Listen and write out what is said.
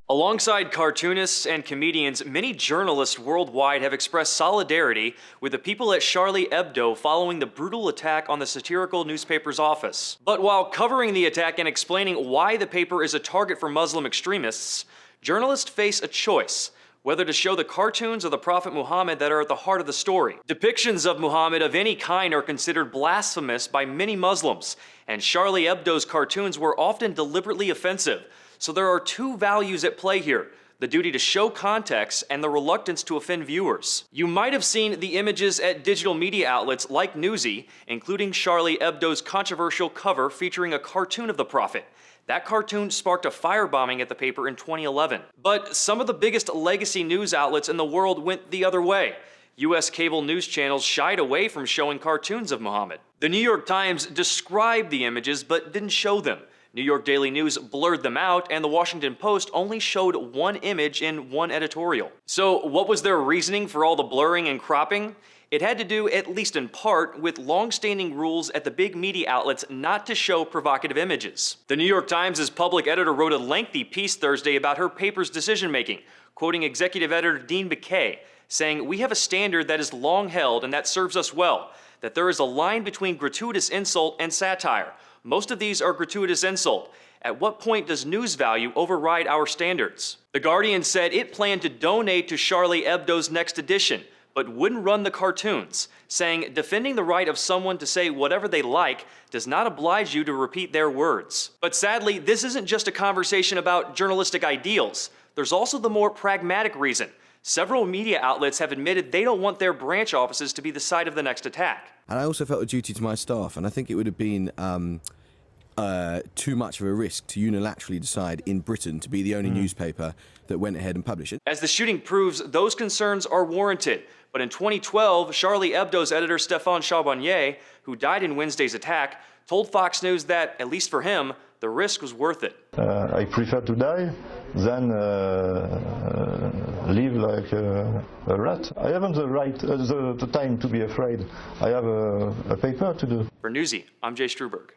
Alongside cartoonists and comedians, many journalists worldwide have expressed solidarity with the people at Charlie Hebdo following the brutal attack on the satirical newspaper's office. But while covering the attack and explaining why the paper is a target for Muslim extremists, journalists face a choice: whether to show the cartoons of the Prophet Muhammad that are at the heart of the story. Depictions of Muhammad of any kind are considered blasphemous by many Muslims, and Charlie Hebdo's cartoons were often deliberately offensive. So there are two values at play here: the duty to show context and the reluctance to offend viewers. You might have seen the images at digital media outlets like Newsy, including Charlie Hebdo's controversial cover featuring a cartoon of the Prophet. That cartoon sparked a firebombing at the paper in 2011. But some of the biggest legacy news outlets in the world went the other way. US cable news channels shied away from showing cartoons of Muhammad. The New York Times described the images but didn't show them. New York Daily News blurred them out, and the Washington Post only showed one image in one editorial. So what was their reasoning for all the blurring and cropping? It had to do, at least in part, with long-standing rules at the big media outlets not to show provocative images. The New York Times' public editor wrote a lengthy piece Thursday about her paper's decision-making, quoting executive editor Dean Baquet, saying, "We have a standard that is long held and that serves us well, that there is a line between gratuitous insult and satire. Most of these are gratuitous insult. At what point does news value override our standards?" The Guardian said it planned to donate to Charlie Hebdo's next edition, but wouldn't run the cartoons, saying defending the right of someone to say whatever they like does not oblige you to repeat their words. But sadly, this isn't just a conversation about journalistic ideals. There's also the more pragmatic reason. Several media outlets have admitted they don't want their branch offices to be the site of the next attack. And I also felt a duty to my staff, and I think it would have been too much of a risk to unilaterally decide in Britain to be the only newspaper that went ahead and published it. As the shooting proves, those concerns are warranted. But in 2012, Charlie Hebdo's editor Stéphane Charbonnier, who died in Wednesday's attack, told Fox News that, at least for him, the risk was worth it. I prefer to die than live like a rat. I haven't the time to be afraid. I have a paper to do. For Newsy, I'm Jay Struberg.